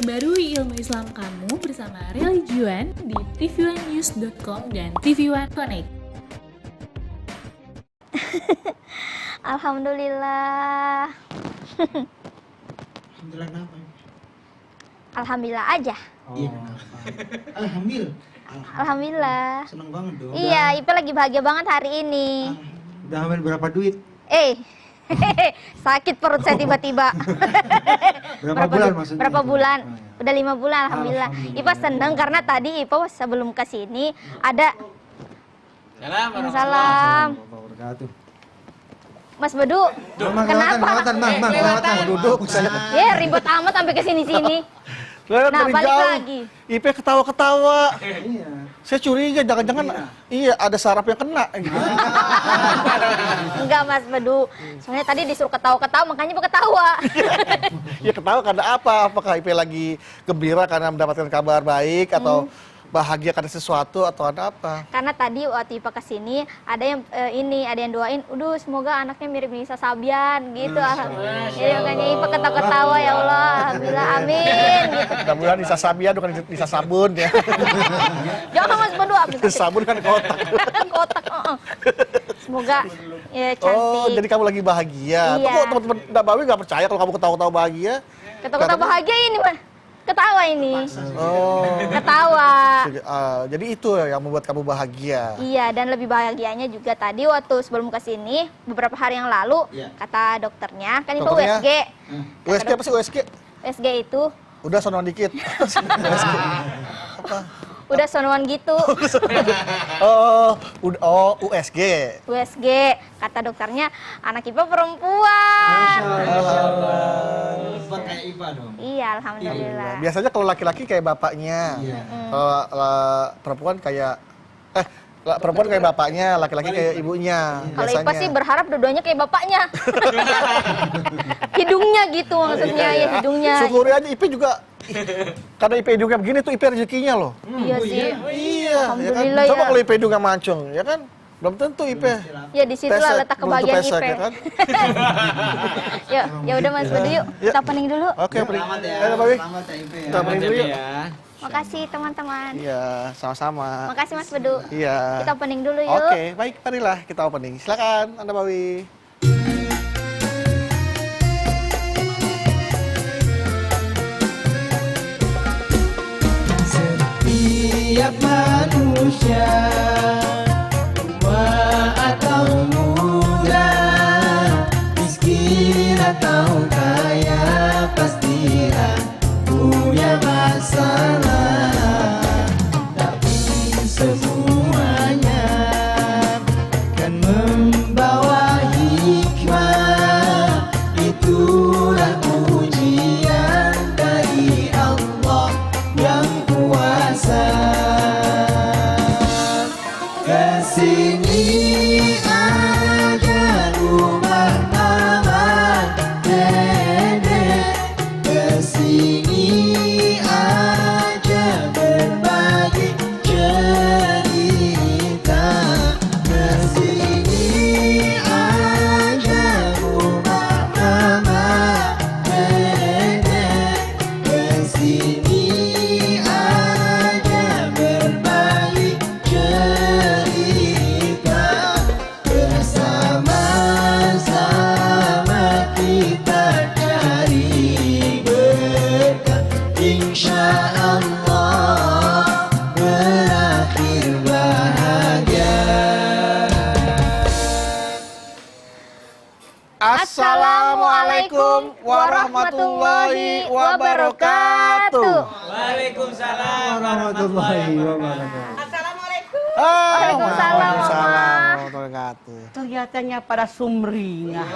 Perbarui ilmu Islam kamu bersama Religion di tv1news.com dan TV1 Connect. Alhamdulillah. Alhamdulillah kenapa? Alhamdulillah aja. Iya. Alhamdulillah. Alhamdulillah. Seneng banget dong. Iya, Ipe lagi bahagia banget hari ini. Udah hamil berapa duit? Sakit perut saya tiba-tiba. Berapa bulan maksudnya? Berapa bulan? Oh, iya. Udah 5 bulan, alhamdulillah. Ipa seneng karena tadi Ipa sebelum kesini ada. Salam. Wabarakatuh. Mas Bedu, kenapa? Kelewatan. Duduk saya. Ya ribet amat sampai kesini-sini. Nah, balik lagi. IP ketawa-ketawa. Iya. Saya curiga jangan-jangan iya ada saraf yang kena gitu. Enggak Mas Bedu. Soalnya tadi disuruh ketawa-ketawa makanya Ipa ketawa. Ya ketawa karena apa? Apakah IP lagi gembira karena mendapatkan kabar baik atau bahagia karena sesuatu atau ada apa? Karena tadi waktu Ipa kesini ada yang ada yang doain, semoga anaknya mirip Nisa Sabian gitu. Jadi makanya Ipa ketawa-ketawa, ya Allah, alhamdulillah, amin. Gitu. Mudah-mudahan Nisa Sabian bukan Nisa Sabun ya. Jangan Mas Bedu, Sabun kan kotak. kotak. Semoga ya cantik. Oh, jadi kamu lagi bahagia. Iya. Kok teman-teman Bawi nggak percaya kalau kamu ketawa-ketawa bahagia? Ketawa-ketawa bahagia ini mah. Ketawa ini. Oh. Ketawa. Jadi itu yang membuat kamu bahagia. Iya, dan lebih bahagianya juga tadi waktu sebelum kesini beberapa hari yang lalu kata dokternya kan itu Dokternya? USG. USG apa sih USG? USG itu Udah sonoan dikit. USG. udah sonoan gitu. USG. USG kata dokternya anak Ipa perempuan. Buat kayak Ipa dong. Iya, alhamdulillah. Biasanya kalau laki-laki kayak bapaknya. Iya. Perempuan kayak bapaknya, laki-laki kayak ibunya. Kalau Biasanya. Ipa sih berharap dua-duanya kayak bapaknya. Hidungnya gitu maksudnya, ya hidungnya. Syukuri aja Ipe juga. Karena Ipe hidungnya begini tuh Ipe rezekinya loh. Iya sih. Iya, Alhamdulillah ya kan? Coba ya. kalau Ipe hidungnya mancung, ya kan? Belum tentu Ipe. Ya di situlah Pesek, letak belum tentu kebahagiaan pesek, Ipe. ya kan? Ya udah Mas Bedu yuk, kita opening dulu. Oke, opening. Selamat ya. Ayo, Bawi. Selamat ya Ipa ya. Kita opening dulu yuk. Makasih teman-teman. Iya, sama-sama. Makasih Mas Bedu. Iya. Kita opening dulu yuk. Oke, baik, marilah kita opening. Silakan, Anda Bawi. Setiap manusia, tua atau muda, miskin atau kaya, pastilah punya masalah. Tapi semuanya kan membawa hikmah. Itulah ujian dari Allah yang kuasa. Kesini aja rumah mama nenek, kesini aja berbagi cerita, kesini aja rumah mama nenek, kesini aja berbagi cerita, bersama-sama kita cari berkah, insya Allah berakhir bahagia. Assalamualaikum warahmatullahi wabarakatuh. Waalaikumsalam warahmatullahi wabarakatuh. Assalamualaikum. Waalaikumsalam, Mama. warahmatullahi wabarakatuh. Kelihatannya pada sumringah.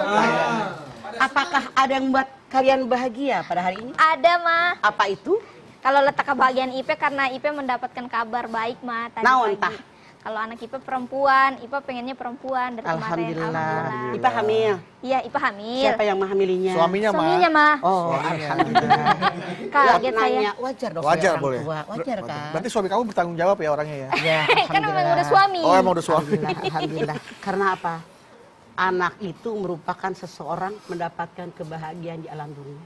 Apakah ada yang membuat kalian bahagia pada hari ini? Ada mah. Apa itu? Kalau letak kebahagiaan Ipe karena Ipe mendapatkan kabar baik mah tadi Naon pagi. tah? Kalau anak Ipe perempuan, Ipe pengennya perempuan dari kemarin. Alhamdulillah. Ipa hamil. Iya, Ipe hamil. Siapa yang menghamilinya? Suaminya mah. Suaminya mah. Oh, alhamdulillah. Kaget saya. Nanya, wajar dong. Wajar orang boleh. tua. Wajar kan? Berarti suami kamu bertanggung jawab ya orangnya ya? Ya, Kan memang udah suami. Oh, emang udah suami. Alhamdulillah. Karena apa? Anak itu merupakan seseorang mendapatkan kebahagiaan di alam dunia.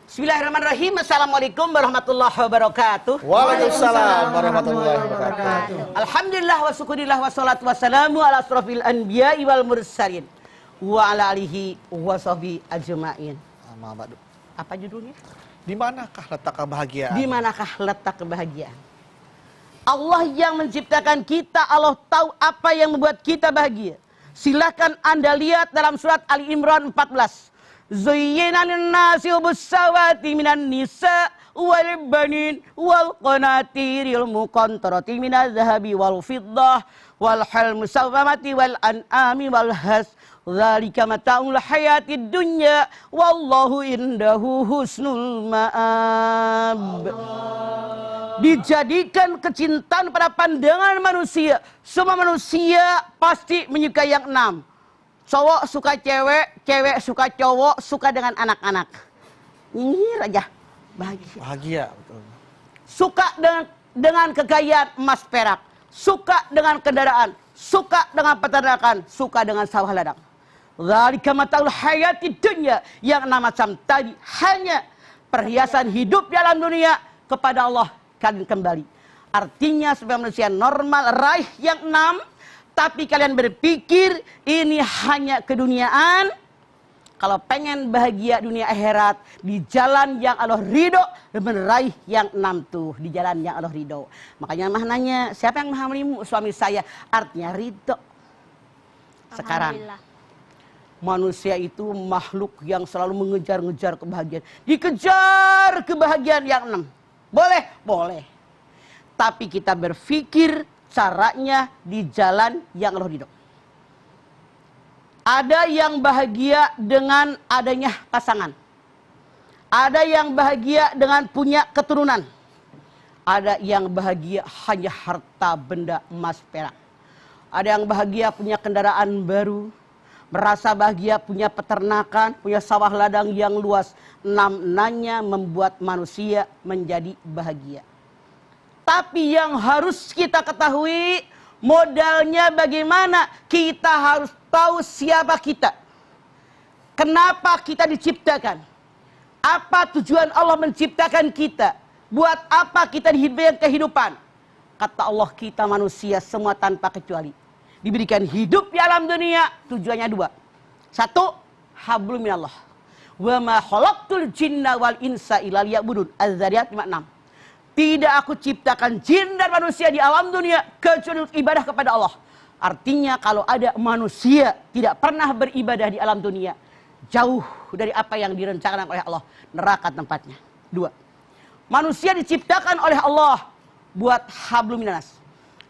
Bismillahirrahmanirrahim. Assalamualaikum warahmatullahi wabarakatuh. Waalaikumsalam warahmatullahi wabarakatuh. Alhamdulillah wa syukurillah wa salatu wassalamu ala asrofil anbiya'i wal mursalin wa ala alihi wa sahbihi ajma'in. Apa judulnya? Di manakah letak kebahagiaan? Di manakah letak kebahagiaan? Allah yang menciptakan kita, Allah tahu apa yang membuat kita bahagia. Silakan Anda lihat dalam surat Ali Imran 14. Zuyyina lin-nasi hubbus-shahawati minan nisa wal banin wal qanatiril muqantarati minadh dhahabi wal fiddah wal hal musawwamati wal an'ami wal has dzalika mata'ul hayatid dunya wallahu indahu husnul ma'ab. Dijadikan kecintaan pada pandangan manusia. Semua manusia pasti menyukai yang 6. Cowok suka cewek, cewek suka cowok, suka dengan anak-anak. Ini aja bahagia. Bahagia, betul. Suka dengan kekayaan emas perak, suka dengan kendaraan, suka dengan peternakan, suka dengan sawah ladang. Dzalika mata'ul hayatid dunya, yang 6 macam tadi hanya perhiasan hidup di alam dunia. Kepada Allah kalian kembali. Artinya supaya manusia normal raih yang 6. Tapi kalian berpikir ini hanya keduniaan. Kalau pengen bahagia dunia akhirat, di jalan yang Allah ridho, dan meraih yang 6 tuh, di jalan yang Allah ridho. Makanya mah nanya, siapa yang maha menimu? Suami saya. Artinya ridho. Sekarang, manusia itu makhluk yang selalu mengejar-ngejar kebahagiaan. Dikejar kebahagiaan yang 6. Boleh? Boleh. Tapi kita berpikir caranya di jalan yang Allah ridho. Ada yang bahagia dengan adanya pasangan. Ada yang bahagia dengan punya keturunan. Ada yang bahagia hanya harta benda emas perak. Ada yang bahagia punya kendaraan baru. Merasa bahagia punya peternakan, punya sawah ladang yang luas. 6-6-nya membuat manusia menjadi bahagia. Tapi yang harus kita ketahui, modalnya bagaimana? Kita harus tahu siapa kita. Kenapa kita diciptakan? Apa tujuan Allah menciptakan kita? Buat apa kita diberikan kehidupan? Kata Allah, kita manusia semua tanpa kecuali diberikan hidup di alam dunia, tujuannya 2. 1, hablum minallah. Wa ma khalaqtul jinna wal insa illa liya'budun. Az-Zariyat 56. Tidak aku ciptakan jin dan manusia di alam dunia kecuali untuk ibadah kepada Allah. Artinya kalau ada manusia tidak pernah beribadah di alam dunia, jauh dari apa yang direncanakan oleh Allah, neraka tempatnya. 2. Manusia diciptakan oleh Allah buat hablum minanas.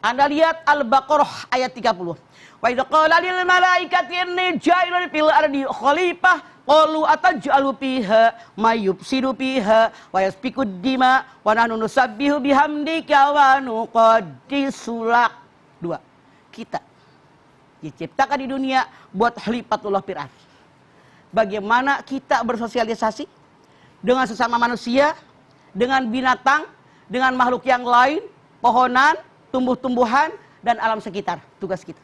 Anda lihat Al-Baqarah ayat 30. Wa idza qala lil malaikati inni ja'ilun fil ardi khalifah qalu ataj'alu fiha may yufsidu fiha wa yasfiku dima wa nahnu nusabbihu bihamdika wa nuqaddisu lak. 2. Kita diciptakan di dunia buat khalifatullah fil ardh. Bagaimana kita bersosialisasi dengan sesama manusia, dengan binatang, dengan makhluk yang lain, pohonan, tumbuh-tumbuhan, dan alam sekitar. Tugas kita.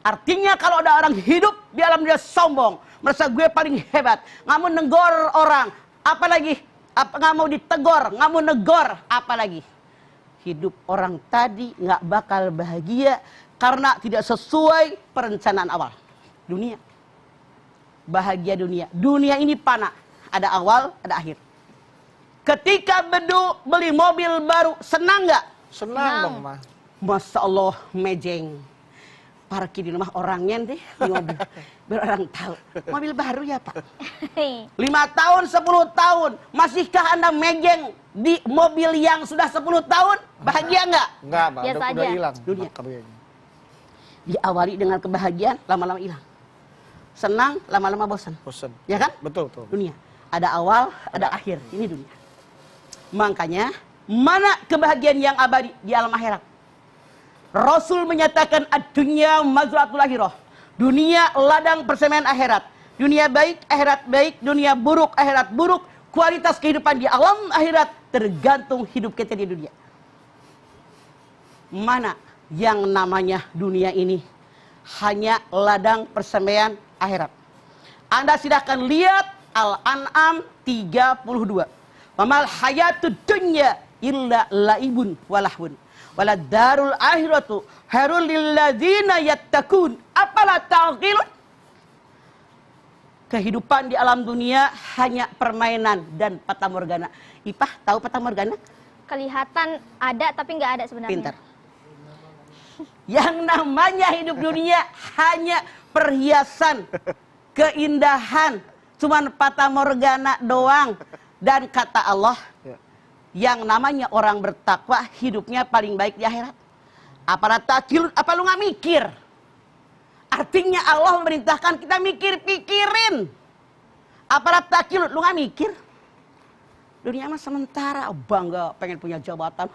Artinya kalau ada orang hidup di alam dia sombong, merasa gue paling hebat, nggak mau negor orang, apalagi nggak mau ditegor, nggak mau negor, apalagi hidup orang tadi nggak bakal bahagia karena tidak sesuai perencanaan awal. Dunia, bahagia dunia. Dunia ini panah, ada awal, ada akhir. Ketika Bedu beli mobil baru, senang nggak? Senang dong, Ma. Masya Allah, mejeng. Parkir di rumah orangnya deh, di mobil. Biar orang tahu. Mobil baru ya Pak. 5 tahun, 10 tahun. Masihkah Anda mejeng di mobil yang sudah 10 tahun? Bahagia nggak? Enggak, Ma. Biasa Udah aja. hilang. Dunia. Kebahagiaannya. Diawali dengan kebahagiaan, lama-lama hilang. Senang, lama-lama bosan. Bosan. Ya kan? Betul, betul. Dunia. Ada awal, ada akhir. Ini dunia. Makanya, mana kebahagiaan yang abadi di alam akhirat? Rasul menyatakan ad-dunya mazratul akhirah. Dunia ladang persemaian akhirat. Dunia baik, akhirat baik. Dunia buruk, akhirat buruk. Kualitas kehidupan di alam akhirat tergantung hidup kita di dunia. Mana yang namanya dunia ini hanya ladang persemaian akhirat? Anda silahkan lihat Al-An'am 32. Wamal hayatud dunya illa laibun walahun. Walad darul akhiratu harul lil ladzina yattaqun. Apalah taqilun? Kehidupan di alam dunia hanya permainan dan fatamorgana. Ipah tahu fatamorgana? Kelihatan ada tapi nggak ada sebenarnya. Pintar. Yang namanya hidup dunia hanya perhiasan, keindahan, cuman fatamorgana doang. Dan kata Allah, yang namanya orang bertakwa hidupnya paling baik di akhirat. Apa lu nggak mikir? Artinya Allah memerintahkan kita pikirin. Aparat takil, lu nggak mikir? Dunia mah sementara, bangga pengen punya jabatan,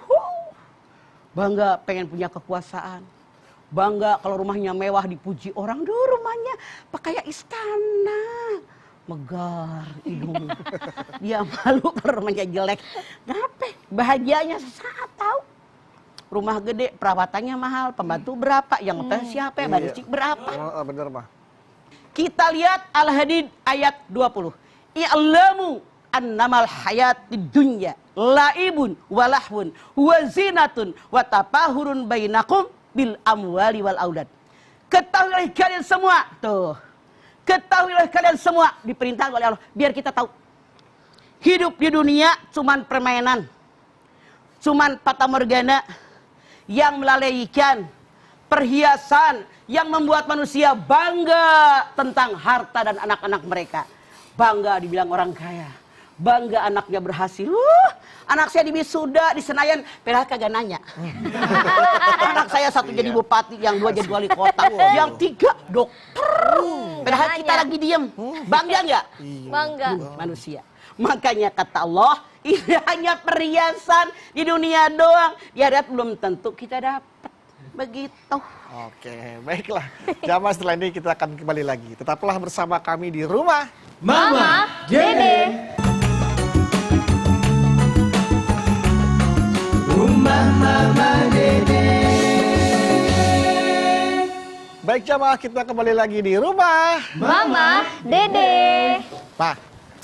bangga pengen punya kekuasaan, bangga kalau rumahnya mewah dipuji orang, rumahnya pakai istana, megar hidung. Dia malu kalau rumahnya jelek. Kenapa? Bahagianya sesaat tahu. Rumah gede, perawatannya mahal, pembantu berapa, yang ngepel siapa, yang barisik berapa. Bener mah. Kita lihat Al-Hadid ayat 20. I'lamu annamal hayatid dunya laibun walahwun wa zinatun wa tapahurun bainakum bil amwali wal aulad. Ketahuilah kalian semua, tuh. Ketahuilah kalian semua, diperintahkan oleh Allah biar kita tahu. Hidup di dunia cuman permainan. Cuman fatamorgana yang melalaikan, perhiasan yang membuat manusia bangga tentang harta dan anak-anak mereka. Bangga dibilang orang kaya, bangga anaknya berhasil. Anak saya di wisuda di Senayan, padahal kagak nanya. Anak saya satu jadi bupati, yang dua jadi wali kota, yang tiga dokter. Padahal kita lagi diem. Bangga nggak? Bangga. Manusia. Makanya kata Allah, ini hanya perhiasan di dunia doang. Di akhirat belum tentu kita dapat. Begitu. Oke, baiklah. Jamaah setelah ini kita akan kembali lagi. Tetaplah bersama kami di rumah Mama Dede. Rumah Mama Dede. Baik jamaah, kita kembali lagi di rumah Mama Dede. Pak,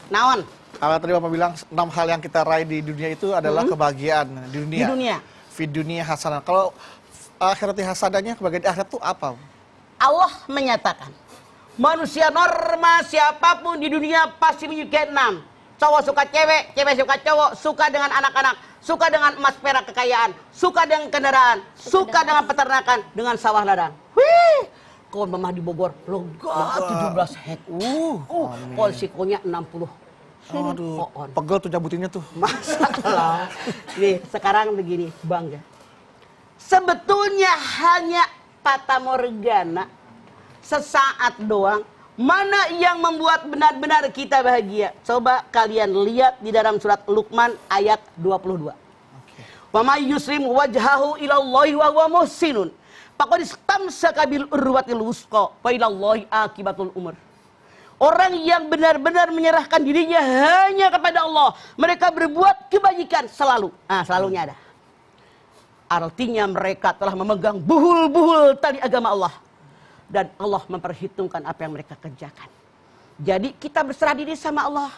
Naon? kalau tadi Bapak bilang 6 hal yang kita raih di dunia itu adalah kebahagiaan di dunia. Di dunia. Fi dunia hasanah. Kalau akhirati hasanahnya, kebahagiaan di akhirat itu apa? Allah menyatakan, manusia normal siapapun di dunia pasti menyukai 6. Cowok suka cewek, cewek suka cowok, suka dengan anak-anak, suka dengan emas perak kekayaan, suka dengan kendaraan, suka dengan peternakan, dengan sawah ladang. Wih, kawan mamah di Bogor, lega 17 hek. Polsikonya 60. Aduh, pegel tuh nyabutinnya tuh. Masalah. Nih, sekarang begini, bangga. Sebetulnya hanya fatamorgana sesaat doang. Mana yang membuat benar-benar kita bahagia? Coba kalian lihat di dalam surat Luqman ayat 22. Wa may yuslim wajhahu ilallahi wa huwa muhsinun faqad istamsaka bil urwatil wusqa wa ilallahi akibatul umur. Orang yang benar-benar menyerahkan dirinya hanya kepada Allah, mereka berbuat kebajikan selalu. Nah, selalunya ada. Artinya mereka telah memegang buhul-buhul tali agama Allah. Dan Allah memperhitungkan apa yang mereka kerjakan. Jadi kita berserah diri sama Allah.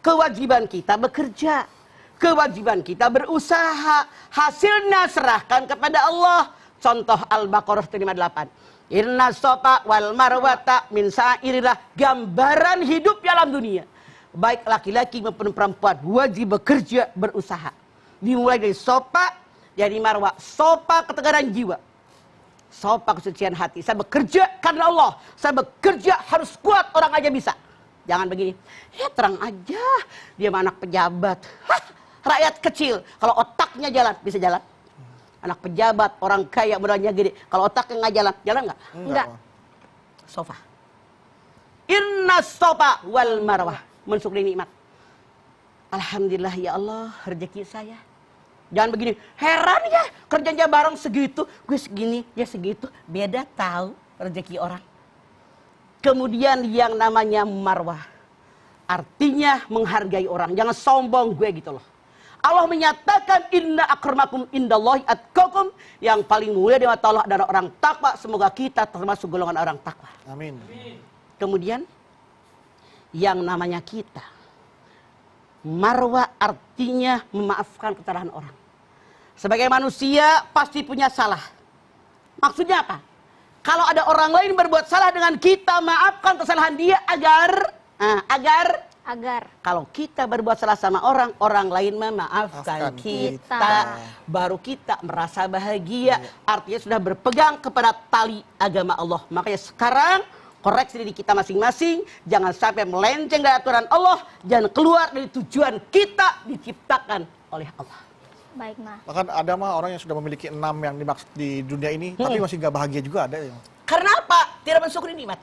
Kewajiban kita bekerja. Kewajiban kita berusaha. Hasilnya serahkan kepada Allah. Contoh Al-Baqarah 58. Inna sofa wal marwata min sa'irillah. Gambaran hidup di alam dunia. Baik laki-laki maupun perempuan wajib bekerja, berusaha. Dimulai dari sofa, dari marwah. Sofa ketegaran jiwa. Sofa kesucian hati. Saya bekerja karena Allah. Saya bekerja harus kuat, orang aja bisa. Jangan begini. Ya terang aja. Dia anak pejabat. Hah, rakyat kecil. Kalau otaknya jalan, bisa jalan. Anak pejabat, orang kaya, modalnya gede. Kalau otaknya nggak jalan, jalan nggak? Enggak. Sofa. Inna sofa wal marwah. Mensyukuri nikmat. Alhamdulillah ya Allah, rezeki saya. Jangan begini, heran ya kerjanya bareng segitu, gue segini, ya segitu. Beda tahu rezeki orang. Kemudian yang namanya marwah. Artinya menghargai orang. Jangan sombong gue gitu loh. Allah menyatakan inna akramakum indallahi atqakum, yang paling mulia di mata Allah adalah orang takwa. Semoga kita termasuk golongan orang takwa. Amin. Kemudian yang namanya kita. Marwah artinya memaafkan kesalahan orang. Sebagai manusia pasti punya salah. Maksudnya apa? Kalau ada orang lain berbuat salah dengan kita, maafkan kesalahan dia agar kalau kita berbuat salah sama orang, orang lain memaafkan kita. Baru kita merasa bahagia. Artinya sudah berpegang kepada tali agama Allah. Makanya sekarang koreksi diri kita masing-masing. Jangan sampai melenceng dari aturan Allah. Jangan keluar dari tujuan kita diciptakan oleh Allah. Baik, Ma. Bahkan ada mah orang yang sudah memiliki 6 yang dimaksud di dunia ini, tapi masih nggak bahagia juga ada yang. Karena apa? Tidak mensyukuri nikmat.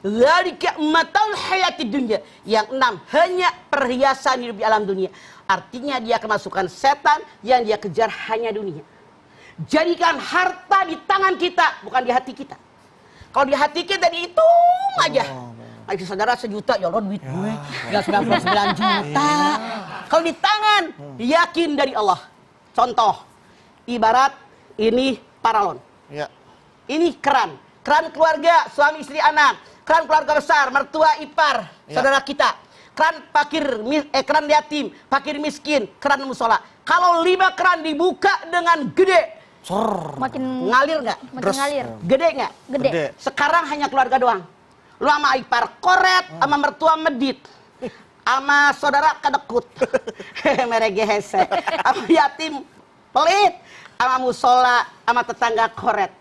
Dzalika mataul hayatid dunya. Yang 6 hanya perhiasan hidup di alam dunia. Artinya dia kemasukan setan, yang dia kejar hanya dunia. Jadikan harta di tangan kita, bukan di hati kita. Kalau di hati kita dihitung aja. Ayo saudara 1 juta, ya Allah duit gue. Ya 99 juta. Kalau di tangan, yakin dari Allah. Contoh, ibarat ini paralon. Ya. Ini keran keluarga, suami istri anak, keran keluarga besar, mertua ipar, saudara kita, keran yatim, fakir miskin, keran musola. Kalau 5 keran dibuka dengan gede, Makin ngalir nggak? makin ngalir. Gede nggak? Gede. Sekarang hanya keluarga doang. Lu sama ipar koret, sama mertua medit, sama saudara kedekut, merege hese, sama yatim pelit, sama musola, sama tetangga koret.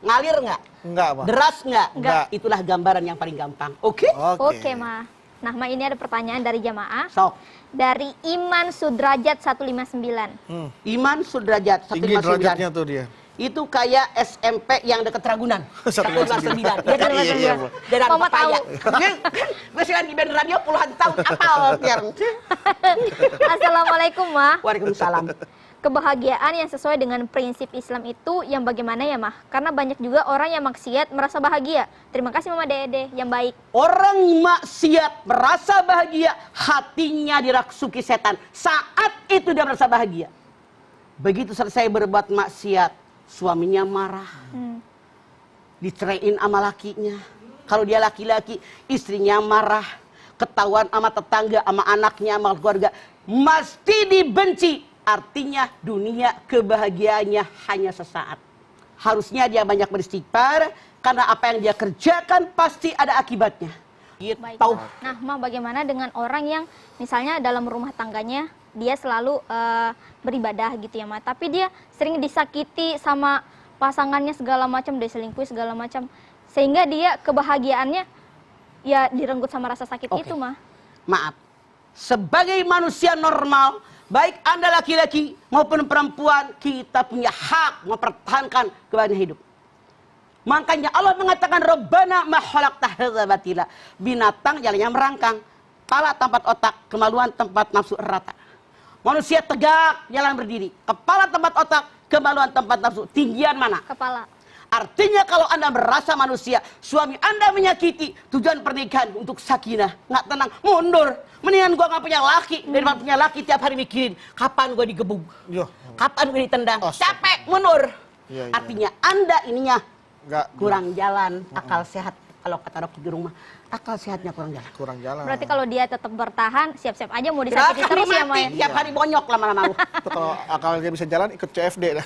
Ngalir nggak? Enggak, Pak. Deras nggak? Enggak. Itulah gambaran yang paling gampang. Oke? Oke, Ma. Nah, Ma, ini ada pertanyaan dari jamaah. Sok. Dari Iman Sudrajat 159. Iman Sudrajat Tinggi 159. derajatnya tuh dia. Itu kayak SMP yang dekat Ragunan. 159. Iya kan? Iya, Bu. Daerah Mama Papaya. tahu. Gue sih di band radio puluhan tahun. Apal sekarang. Assalamualaikum, Ma. Waalaikumsalam. Kebahagiaan yang sesuai dengan prinsip Islam itu yang bagaimana ya, Ma? Karena banyak juga orang yang maksiat merasa bahagia. Terima kasih, Mama Dede yang baik. Orang maksiat merasa bahagia, hatinya dirasuki setan. Saat itu dia merasa bahagia. Begitu selesai berbuat maksiat, suaminya marah. Diceraiin sama lakinya. Kalau dia laki-laki, istrinya marah. Ketahuan sama tetangga, sama anaknya, sama keluarga. Mesti dibenci. Artinya dunia kebahagiaannya hanya sesaat. Harusnya dia banyak beristighfar, karena apa yang dia kerjakan pasti ada akibatnya. Baik. Nah, Ma, bagaimana dengan orang yang misalnya dalam rumah tangganya dia selalu beribadah gitu ya, Ma, tapi dia sering disakiti sama pasangannya segala macam, diselingkuhi segala macam, sehingga dia kebahagiaannya ya direnggut sama rasa sakit itu, Ma. Maaf, sebagai manusia normal, baik Anda laki-laki maupun perempuan, kita punya hak mempertahankan kebahagiaan hidup. Makanya Allah mengatakan Rabbana ma khalaqta hadza batila. Binatang jalannya merangkang, kepala tempat otak, kemaluan tempat nafsu rata. Manusia tegak jalan berdiri, kepala tempat otak, kemaluan tempat nafsu. Tinggian mana? Kepala. Artinya kalau Anda merasa manusia, suami Anda menyakiti, tujuan pernikahan untuk sakinah, nggak tenang, mundur. Mendingan gua nggak punya laki, daripada punya laki tiap hari mikirin, kapan gua digebuk, kapan gua ditendang, capek, mundur. Artinya Anda ininya kurang jalan, akal sehat. Kalau kata dokter di rumah, akal sehatnya kurang jalan. Kurang jalan. Berarti kalau dia tetap bertahan, siap-siap aja mau disakiti terus ya, Ma. Tiap hari bonyok lama-lama. Itu kalau akal dia bisa jalan, ikut CFD.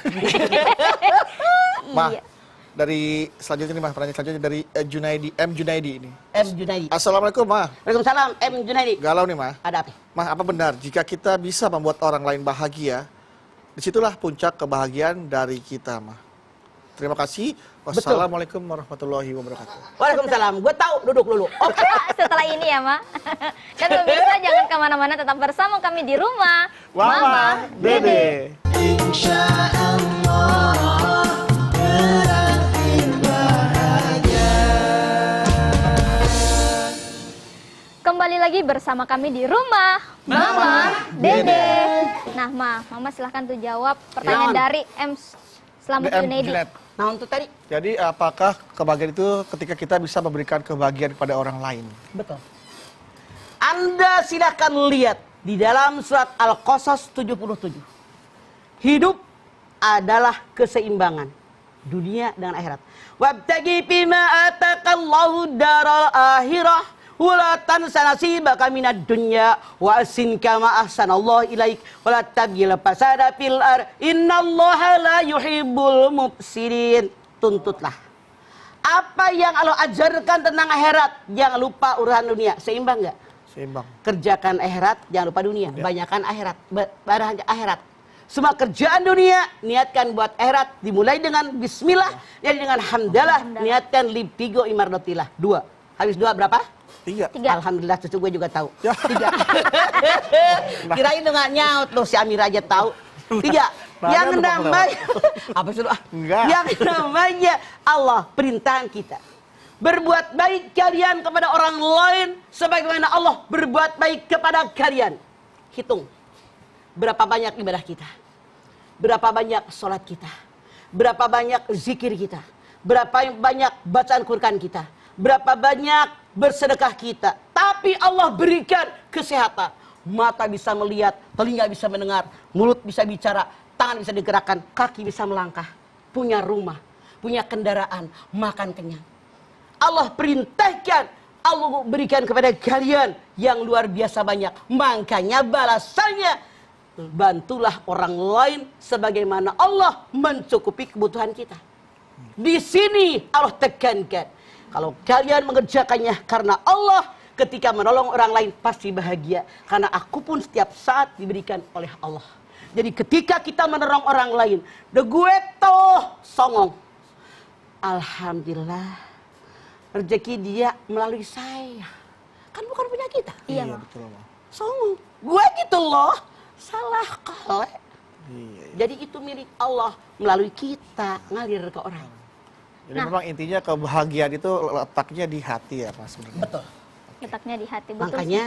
Ma, Iya. dari selanjutnya nih, Ma, pertanyaan selanjutnya dari Junaidi, M Junaidi ini. M Junaidi. Assalamualaikum, Ma. Waalaikumsalam, M Junaidi. Galau nih, Ma. Ada apa? Ma, apa benar jika kita bisa membuat orang lain bahagia, disitulah puncak kebahagiaan dari kita, Ma? Terima kasih. Wassalamualaikum warahmatullahi wabarakatuh. Waalaikumsalam. Gue tahu, duduk dulu. Oke. Setelah ini ya, Ma. Dan pemirsa jangan kemana-mana, tetap bersama kami di rumah. Mama, Dede. Insya Allah berakhir bahagia. Kembali lagi bersama kami di rumah Mama Dede. Nah, Mama silahkan tuh jawab pertanyaan Ya. dari M Slamet DM Junaidi. Junaid. Nah untuk tadi. Jadi apakah kebahagiaan itu ketika kita bisa memberikan kebahagiaan kepada orang lain? Betul. Anda silakan lihat di dalam surat Al-Qasas 77. Hidup adalah keseimbangan dunia dengan akhirat. Wabtagi bima ataqallahu daral akhirah wala tansa nasibaka minad dunya wa asin kama ahsanallahu ilaik wala tabghil fasada fil ar innallaha la yuhibbul mufsidin. Tuntutlah apa yang Allah ajarkan tentang akhirat, jangan lupa urusan dunia. Seimbang nggak? Seimbang. Kerjakan akhirat, jangan lupa dunia. Banyakkan akhirat, barang akhirat. Semua kerjaan dunia niatkan buat akhirat, dimulai dengan bismillah, jadi dengan hamdalah, niatkan lipigo imardotilah. 2. Habis 2 berapa? 3. 3. Alhamdulillah cucu gue juga tahu. Ya. 3. Kirain tuh nggak nyaut loh, si Amir aja tahu. 3. Yang namanya apa sih lu? Enggak. Yang namanya Allah perintahkan kita berbuat baik kalian kepada orang lain sebagaimana Allah berbuat baik kepada kalian. Hitung berapa banyak ibadah kita, berapa banyak sholat kita, berapa banyak zikir kita, berapa banyak bacaan Quran kita, berapa banyak bersedekah kita. Tapi Allah berikan kesehatan. Mata bisa melihat, telinga bisa mendengar, mulut bisa bicara, tangan bisa digerakkan, kaki bisa melangkah, punya rumah, punya kendaraan, makan kenyang. Allah perintahkan, Allah berikan kepada kalian yang luar biasa banyak. Makanya balasannya, bantulah orang lain sebagaimana Allah mencukupi kebutuhan kita. Di sini Allah tekankan, kalau kalian mengerjakannya karena Allah, ketika menolong orang lain pasti bahagia. Karena aku pun setiap saat diberikan oleh Allah. Jadi ketika kita menolong orang lain, gue toh songong. Alhamdulillah, rezeki dia melalui saya. Kan bukan punya kita. Iya, betul, Ma. Songong. Gue gitu loh. Salah kali. Iya. Jadi itu milik Allah melalui kita ngalir ke orang. Jadi memang intinya kebahagiaan itu letaknya di hati ya, Mas. Sebenarnya. Betul. letaknya di hati, betul. Makanya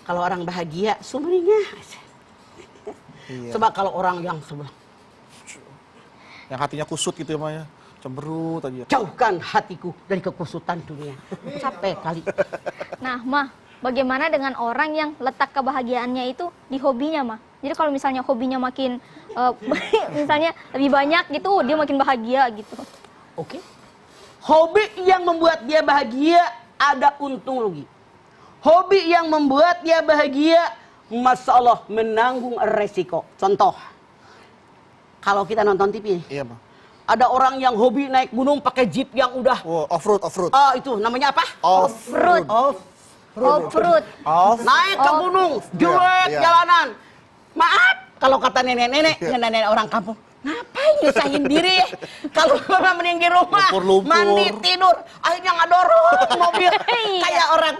kalau orang bahagia sumringah. Iya. Coba kalau orang yang sebelah, Yang hatinya kusut gitu ya, Ma, ya. Cemberut aja. jauhkan hatiku dari kekusutan dunia. Capek kali. Nah, Mah, bagaimana dengan orang yang letak kebahagiaannya itu di hobinya, Mah? Jadi kalau misalnya hobinya makin misalnya lebih banyak gitu, dia makin bahagia gitu. Oke. Hobi yang membuat dia bahagia ada untung rugi. Hobi yang membuat dia bahagia, Masya Allah, menanggung resiko. Contoh, kalau kita nonton TV, Iya, Ma. ada orang yang hobi naik gunung pakai jeep yang udah, Oh, off-road, off-road. itu namanya apa? Off-road. Off-road. Off. Naik ke gunung, juet Iya. jalanan. Maaf, kalau kata nenek-nenek, nenek-nenek orang kampung, ngapain nyusahin diri? Kalau mama mending di rumah, Lumpur-lumpur. mandi, tidur, akhirnya ngadorot mobil. Iya. Kayak orang,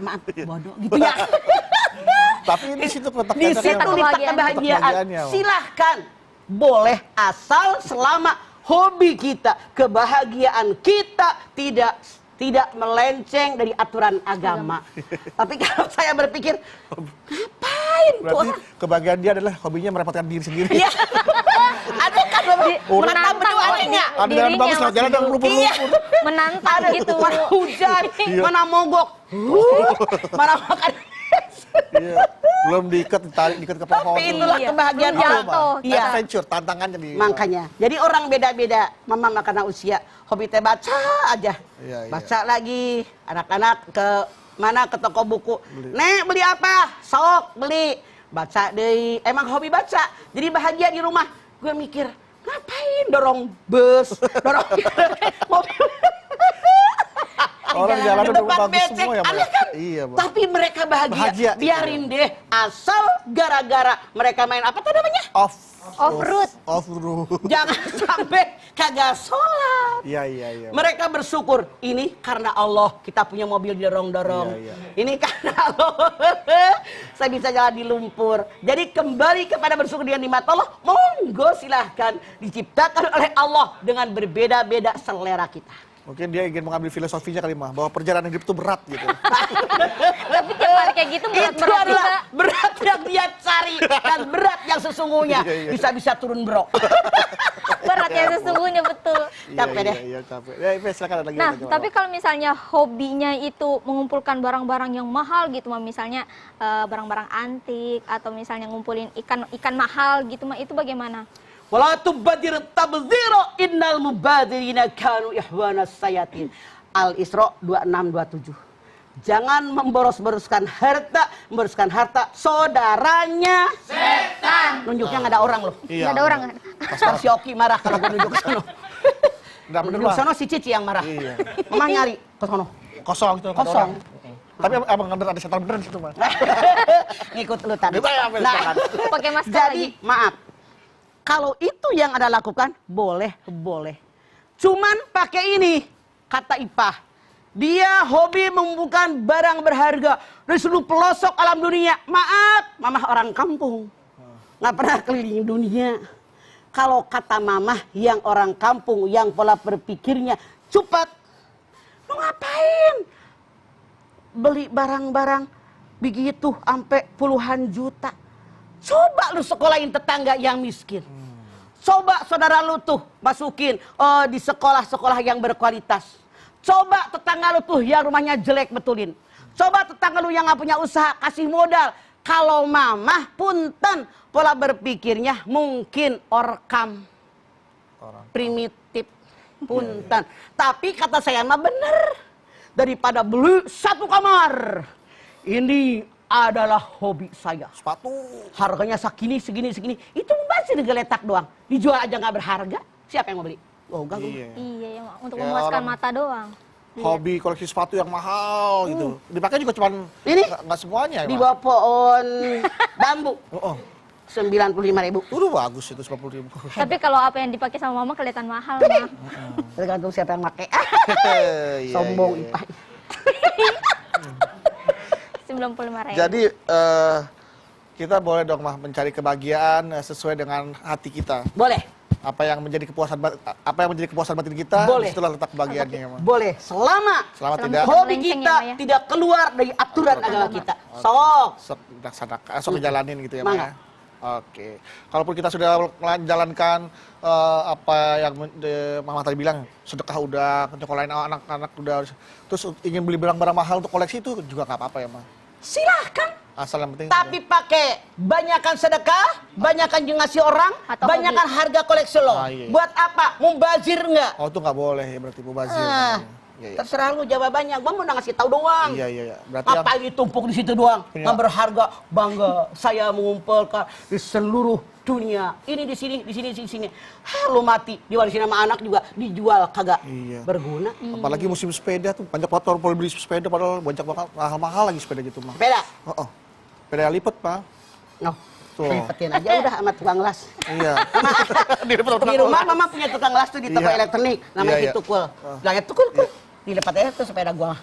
maaf, bodoh gitu ya. Tapi di situ letak Di situ Ma. letak kebahagiaan. kebahagiaan. Ma. Silahkan, boleh asal selama hobi kita, kebahagiaan kita tidak melenceng dari aturan agama. Tapi kalau saya berpikir, ngapain tuh Berarti orang? kebahagiaan dia adalah hobinya merepotkan diri sendiri. Iya. Ada kan menantang berdua ada nggak? Ada yang dirinya bagus lewat jalan dan masih lumpur-lumpur. menantang Ada gitu. mana hujan, Iya. mana mogok, mana makan. Iya. Belum diikat, ditarik, diikat ke pohon. Tapi itulah Iya. kebahagiaan Belum Allah. jatuh. Iya. Adventure, tantangannya di. Makanya, jadi orang beda-beda. Mama karena usia, hobi teh baca aja. Iya, iya. Baca lagi. Anak-anak ke mana ke toko buku. Nek beli apa? Sok beli. Baca deh. Emang hobi baca. Jadi bahagia di rumah. Gue mikir, ngapain dorong bus, dorong mobil. Orang jalan Di udah depan bagus becek, semua ya, Ma. aneh kan? Iya, Ma. Tapi mereka bahagia. Bahagia. Biarin deh. Asal gara-gara mereka main apa tuh namanya? Off-road. Off-road. Jangan sampai kagak sholat. Iya, iya, iya. Mereka bersyukur, ini karena Allah kita punya mobil didorong-dorong. Iya, iya. Ini karena Allah saya bisa jalan di lumpur. Jadi kembali kepada bersyukur dengan nikmat Allah. Monggo silahkan, diciptakan oleh Allah dengan berbeda-beda selera kita. Mungkin dia ingin mengambil filosofinya kali, Ma, bahwa perjalanan hidup itu berat gitu. Tapi tiap hari kayak gitu Itu berat-berat adalah juga. berat yang dia cari dan berat yang sesungguhnya. Iya, iya. Bisa-bisa turun bro. Berat yang sesungguhnya, betul. Capek deh. Iya, capek. Ya, Ipe, silakan ada lagi. Nah, lagi, Ma. tapi kalau misalnya hobinya itu mengumpulkan barang-barang yang mahal gitu, Mah, misalnya barang-barang antik atau misalnya ngumpulin ikan mahal gitu, Mah, itu bagaimana? Wala tubadir tabdzira innal mubadirina kanu ihwanas sayatin. Al-Isra 2627. Jangan memboros-boroskan harta saudaranya setan. Nunjuknya nggak ada orang loh. Nggak ada orang. Pas si Oki marah kalau gue nunjuk ke sono. Nggak bener Nunjuk mah. sono si Cici yang marah. Iya. Mama nyari ke sono. Kosong gitu. nggak ada Kosong. orang. Tapi emang ada setan beneran di situ mah. Ngikut lu tadi. Gitu ya, Nah, Pakai masker jadi lagi. maaf. Kalau itu yang Anda lakukan, boleh. Cuman pakai ini, kata Ipah. Dia hobi mengumpulkan barang berharga dari seluruh pelosok alam dunia. Maaf, mamah orang kampung. Nggak pernah keliling dunia. Kalau kata mamah yang orang kampung, yang pola berpikirnya cepat. Lu ngapain? Beli barang-barang begitu sampai puluhan juta. Coba lu sekolahin tetangga yang miskin. Coba saudara lu tuh masukin di sekolah-sekolah yang berkualitas. Coba tetangga lu tuh yang rumahnya jelek betulin. Coba tetangga lu yang nggak punya usaha kasih modal. Kalau mamah punten pola berpikirnya mungkin orkam primitif punten. Tapi kata saya mah bener. Daripada beli satu kamar. Ini adalah hobi saya. Sepatu. Harganya segini. Itu masih digeletak doang. Dijual aja nggak berharga. Siapa yang mau beli? Oh, enggak. Iya. Iya, ya, untuk Ya, memuaskan orang- mata doang. Hobi koleksi sepatu yang mahal gitu. Dipakai juga cuman Ini? nggak semuanya ya. Di bawah pohon bambu. Oh, 95.000. udah bagus itu 90.000. Tapi kalau apa yang dipakai sama mama kelihatan mahal, mah. Tergantung siapa yang pakai. Iya, Sombong iya, iya. Ipah. 95.000. Jadi kita boleh dong mah mencari kebahagiaan sesuai dengan hati kita. Boleh. Apa yang menjadi kepuasan batin kita, Boleh. itulah letak kebahagiaannya ya, mah. Boleh. Selama Tidak hobi melenceng kita ya, Ma, ya? tidak keluar dari aturan agama kita. Sok. sok dilaksanakan, sok dijalanin gitu ya, Mangga. Maya. Oke. Kalaupun kita sudah menjalankan apa yang Mama tadi bilang, sedekah udah, nyekolahin anak-anak udah, terus ingin beli barang-barang mahal untuk koleksi itu juga nggak apa-apa ya, Ma. Silahkan. Asal yang penting Tapi pakai banyakan sedekah, banyakan ngasih orang, Atau banyakan harga koleksi lo. Ah, iya. Buat apa? Mubazir nggak? oh itu nggak boleh ya berarti mubazir. Ah, Iya, iya. terserah lu jawabannya. Gua mau ngasih tahu doang. Iya, iya, iya. Berarti yang Ngapain ditumpuk di situ doang? Punya- Nggak berharga, bangga. Saya mengumpulkan di seluruh dunia. Ini di sini. Hah, lu mati, diwarisin sama anak juga dijual kagak Iya. berguna. apalagi musim sepeda tuh banyak motor boleh beli sepeda padahal banyak banget mahal-mahal lagi sepeda gitu, mah. Sepeda. Oh. Sepeda lipat, Pak. Noh, Tuh. lipetin aja udah sama tukang las. Iya. Di rumah mama punya tukang las tuh di toko Iya. elektronik, namanya Iya, iya. Tukul. Bilangnya Tukul, dilepat aja tuh sepeda gua.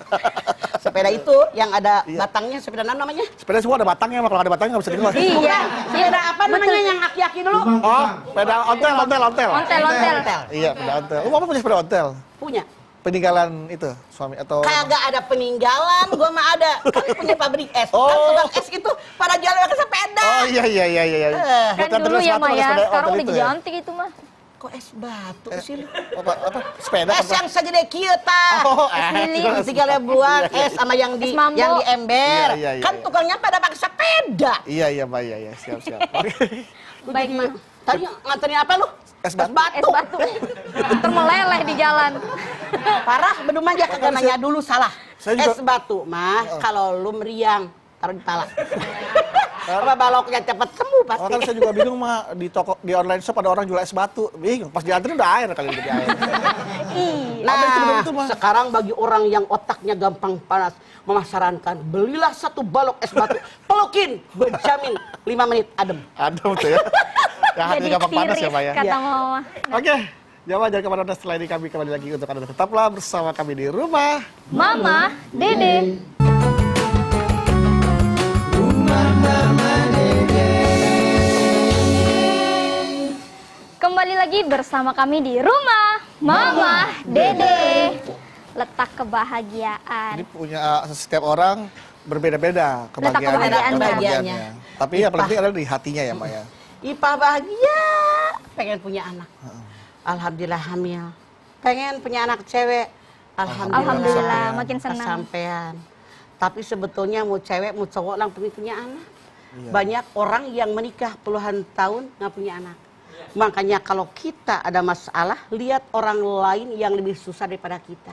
Sepeda itu yang ada Iya. batangnya, sepeda namanya? Sepeda semua ada batangnya, mah. Kalau ada batangnya nggak bisa dijual. Iya. Sepeda apa namanya yang aki-aki dulu? Oh, sepeda ontel. Ontel. Iya, sepeda ontel. Oh, Mama punya sepeda ontel. Punya. Peninggalan itu suami atau Kagak ada peninggalan, gua mah ada. Kan punya pabrik es. Kan Oh. tukang es itu pada jalan pakai sepeda. Oh iya. Kan Kita dulu terus ya, sepatu pakai Maya. sepeda Sekarang ontel udah itu ya? diganti itu, mah. Kok es batu sih lu? Apa? Sepeda Es yang segede kieu tah. Oh, es lilin. es. Tinggal buat Iya, es sama yang Es mambo. yang di ember. Iya, iya, Kan iya. tukangnya pada pakai sepeda. Iya, Mbak. Iya, siap. Oke. Baik, Ma. Tadi nganterin apa lu? Es batu. Es batu. Ntar meleleh di jalan. Parah, bedum aja kagak nanya dulu salah. Saya juga- Es batu mah kalau lu meriang taruh di pala. Apa baloknya cepet sembuh pasti. Oh, kan saya juga bingung, mah di toko di online shop ada orang jual es batu. Bingung, pas dianterin udah air kali udah di air. Nah, Ada itu begitu, mah. sekarang bagi orang yang otaknya gampang panas, Mama sarankan belilah satu balok es batu, pelukin, berjamin 5 menit adem. Adem tuh ya. Yang hati gampang panas ya, tiris, Pak ya. kata Iya. mama. Oke. Jangan kemana-mana, setelah ini kami kembali lagi untuk Anda. Tetaplah bersama kami di rumah. Mama, Dede. Kembali lagi bersama kami di rumah Mama, Dede. Letak kebahagiaan. Ini punya setiap orang berbeda-beda kebahagiaannya. Tapi yang penting adalah di hatinya ya, Mbak ya. Ipah bahagia, pengen punya anak. Alhamdulillah hamil. Pengen punya anak cewek. Alhamdulillah, makin senang. Kesampean. Tapi sebetulnya mau cewek, mau cowok lang pengen punya anak. Iya. Banyak orang yang menikah puluhan tahun nggak punya anak. Makanya kalau kita ada masalah, lihat orang lain yang lebih susah daripada kita.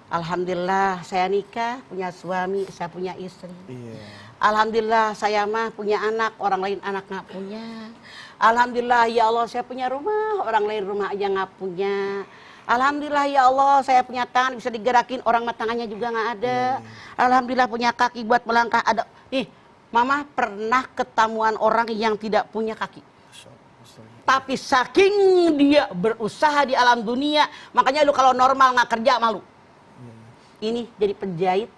Alhamdulillah saya nikah, punya suami, saya punya istri. Iya. Alhamdulillah saya mah punya anak, orang lain anak nggak punya. Alhamdulillah ya Allah saya punya rumah, orang lain rumah aja nggak punya. Alhamdulillah ya Allah saya punya tangan bisa digerakin, orang mah tangannya juga nggak ada. Alhamdulillah punya kaki buat melangkah ada. Nih, mama pernah ketemuan orang yang tidak punya kaki. Tapi saking dia berusaha di alam dunia, makanya lu kalau normal nggak kerja malu. Ini jadi penjahit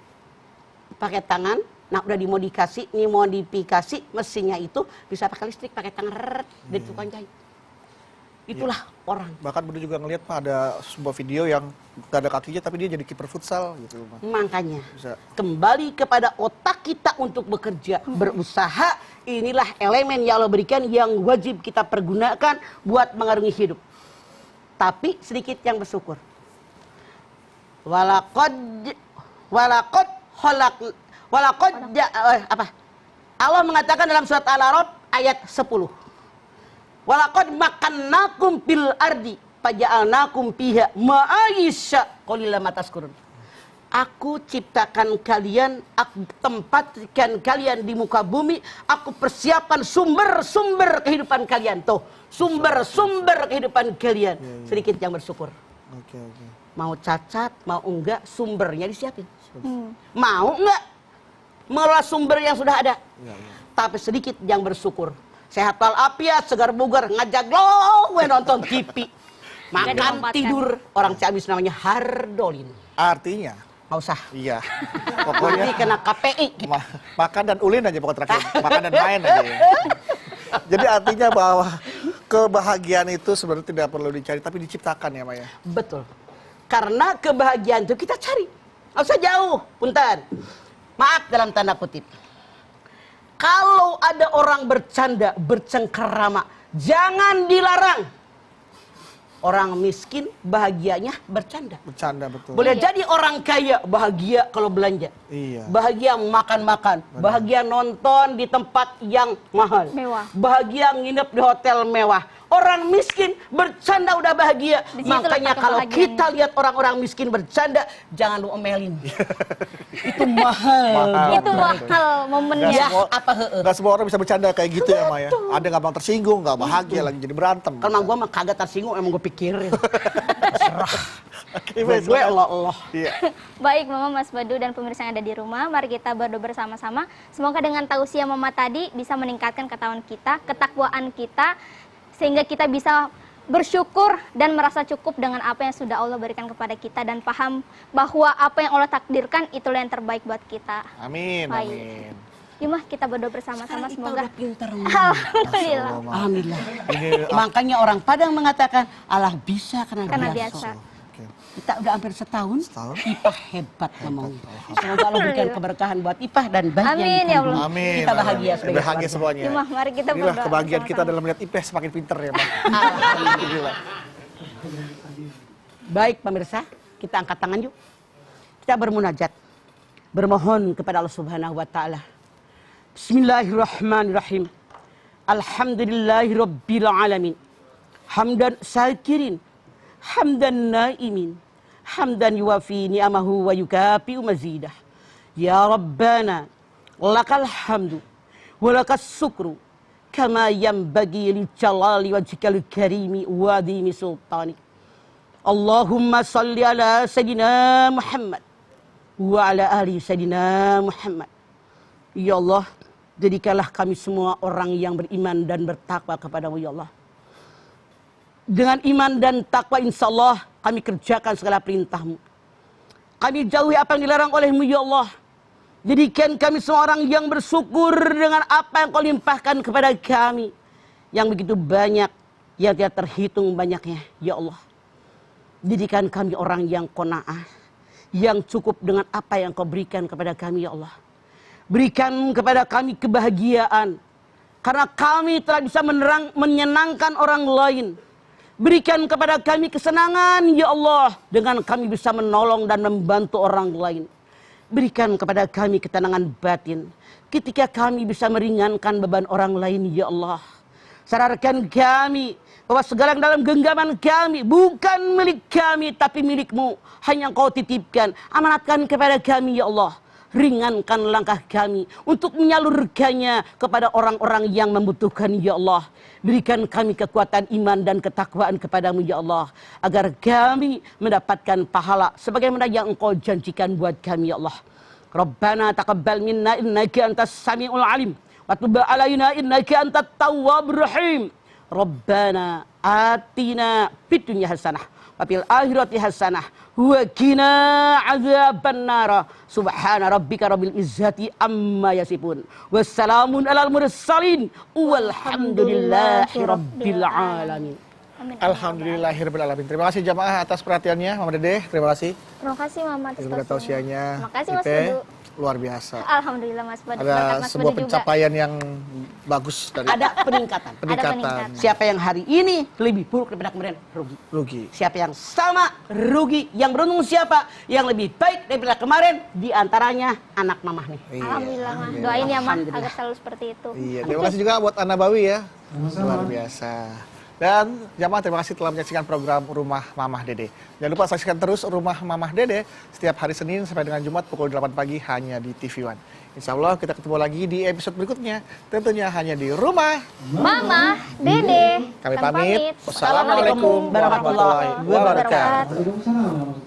pakai tangan, nah udah dimodifikasi, ini modifikasi mesinnya itu bisa pakai listrik, pakai tangan, dari tukang jahit. Itulah orang. Bahkan Bunda juga ngelihat Pak ada sebuah video yang gak ada kakinya tapi dia jadi kiper futsal gitu. Pak. Makanya Bisa. kembali kepada otak kita untuk bekerja, berusaha, inilah elemen yang Allah berikan yang wajib kita pergunakan buat mengarungi hidup. Tapi sedikit yang bersyukur. Allah mengatakan dalam surat Al-A'raf ayat 10. Walaqad makannakum fil ardi faja'alnakum fiha ma'aisha qalilan ma tashkurun. Aku ciptakan kalian, aku tempatkan kalian di muka bumi, aku persiapkan sumber-sumber kehidupan kalian. Tuh, sumber-sumber kehidupan kalian. Sedikit yang bersyukur. Oke. Mau cacat, mau enggak, sumbernya disiapin. Mau enggak mengelola sumber yang sudah ada. Tapi sedikit yang bersyukur. Sehat walafiat, segar bugar, ngajak lo nonton TV. Makan, tidur. Orang Ciamis namanya hardolin. Artinya? Nggak usah. Iya. Nanti Pokoknya kena KPI. makan dan ulin aja pokoknya terakhir. Makan dan main aja ya. Jadi artinya bahwa kebahagiaan itu sebenarnya tidak perlu dicari tapi diciptakan ya Maya. Betul. Karena kebahagiaan itu kita cari. Nggak usah jauh, punten. Maaf dalam tanda kutip. Kalau ada orang bercanda, bercengkerama, jangan dilarang. Orang miskin bahagianya bercanda. Bercanda betul. Boleh jadi orang kaya bahagia kalau belanja. Iya. Bahagia makan-makan. Bahagia nonton di tempat yang mahal. Mewah. Bahagia nginep di hotel mewah. Orang miskin bercanda udah bahagia. Di situ Makanya letak kalau kebahagiaannya. kita lihat orang-orang miskin bercanda, jangan lu omelin. Itu mahal. Itu mahal momennya. Ya, semua- apa heeh. Gak semua orang bisa bercanda kayak gitu ya Maya. Ada yang gampang tersinggung, gak bahagia lagi jadi berantem. Karena gua mah kagak tersinggung, emang gue pikirin. Serah. Oke, Gue silakan. Allah. Iya. Baik Mama, Mas Badu dan pemirsa yang ada di rumah, mari kita berdoa bersama-sama. Semoga dengan tausiah Mama tadi bisa meningkatkan ketakwaan kita, ketakwaan kita, sehingga kita bisa bersyukur dan merasa cukup dengan apa yang sudah Allah berikan kepada kita dan paham bahwa apa yang Allah takdirkan itulah yang terbaik buat kita. Amin, Baik. amin. Yuk Mah, kita berdoa bersama-sama semoga. Udah pinter. Alhamdulillah. Alhamdulillah. Ini Makanya orang Padang mengatakan Allah bisa Karena biasa. biasa. Oke. Kita udah hampir setahun. Ipah hebat ngomongnya. Semoga Allah berikan keberkahan buat Ipah dan baik yang Amin, ya dikandung. Allah. Amin. Kita bahagia amin. sebagai Bahagia keluarga. semuanya. Yuk Mah, mari kita Inilah berdoa kebahagiaan kita bersama-sama. dalam melihat Ipeh semakin pinter ya Pak. Alhamdulillah. Baik pemirsa, kita angkat tangan yuk. Kita bermunajat. Bermohon kepada Allah Subhanahu wa taala. Bismillahirrahmanirrahim. Alhamdulillahirabbil alamin. Hamdan syakirin, hamdan naimin, hamdan yuwafi ni'amahu wa yukafi'u mazidah. Ya Rabbana, lakal hamdu wa lakas syukru kama yanbaghi li jalali wajhikal karimi wa dimi sultanik. Allahumma salli ala sayyidina Muhammad wa ala ali sayyidina Muhammad. Ya Allah, jadikanlah kami semua orang yang beriman dan bertakwa kepadamu ya Allah. Dengan iman dan takwa insya Allah kami kerjakan segala perintahmu. Kami jauhi apa yang dilarang olehmu ya Allah. Jadikan kami semua orang yang bersyukur dengan apa yang kau limpahkan kepada kami. Yang begitu banyak, yang tidak terhitung banyaknya ya Allah. Jadikan kami orang yang qanaah, yang cukup dengan apa yang kau berikan kepada kami ya Allah. Berikan kepada kami kebahagiaan. Karena kami telah bisa menyenangkan orang lain. Berikan kepada kami kesenangan ya Allah. Dengan kami bisa menolong dan membantu orang lain. Berikan kepada kami ketenangan batin. Ketika kami bisa meringankan beban orang lain ya Allah. Sadarkan kami bahwa segala yang dalam genggaman kami bukan milik kami tapi milikmu. Hanya Engkau titipkan, amanatkan kepada kami ya Allah. Ringankan langkah kami untuk menyalurkannya kepada orang-orang yang membutuhkan ya Allah. Berikan kami kekuatan iman dan ketakwaan kepadamu ya Allah, agar kami mendapatkan pahala sebagaimana yang Engkau janjikan buat kami ya Allah. Rabbana taqabbal minna innaka antas samiul alim wa tub alaina innaka antat tawwabur rahim. Rabbana atina fid dunya hasanah wa fil akhirati hasanah wa qina adzabannar. Subhana rabbika rabbil izzati amma yasifun. Wassalamun alal mursalin walhamdulillahi rabbil alamin. Amin. Alhamdulillahirabbil alamin. Terima kasih jamaah atas perhatiannya, Mama Dede. Terima kasih. Terima kasih Mama atas Terima kasih tausiahnya. Terima kasih Mas Kita Badu. luar biasa. Alhamdulillah Mas Badu. Berkat Ada Mas sebuah Badu juga. pencapaian yang bagus dari Ada peningkatan. peningkatan. peningkatan. Siapa yang hari ini lebih buruk daripada kemarin, rugi. Rugi. Siapa yang sama, rugi. Yang beruntung siapa yang lebih baik daripada kemarin, diantaranya anak mamah nih. Iya. Alhamdulillah Mah. Doain ya Mah Alhamdulillah. agar selalu seperti itu. Iya, terima kasih juga buat Ana Bawi ya. Luar biasa. Dan jamaah terima kasih telah menyaksikan program Rumah Mamah Dede. Jangan lupa saksikan terus Rumah Mamah Dede setiap hari Senin sampai dengan Jumat pukul 8 pagi hanya di TV One. Insya Allah kita ketemu lagi di episode berikutnya. Tentunya hanya di Rumah Mama, Dede. Kami Kami pamit. pamit. Wassalamualaikum warahmatullahi wabarakatuh. Waalaikumsalam.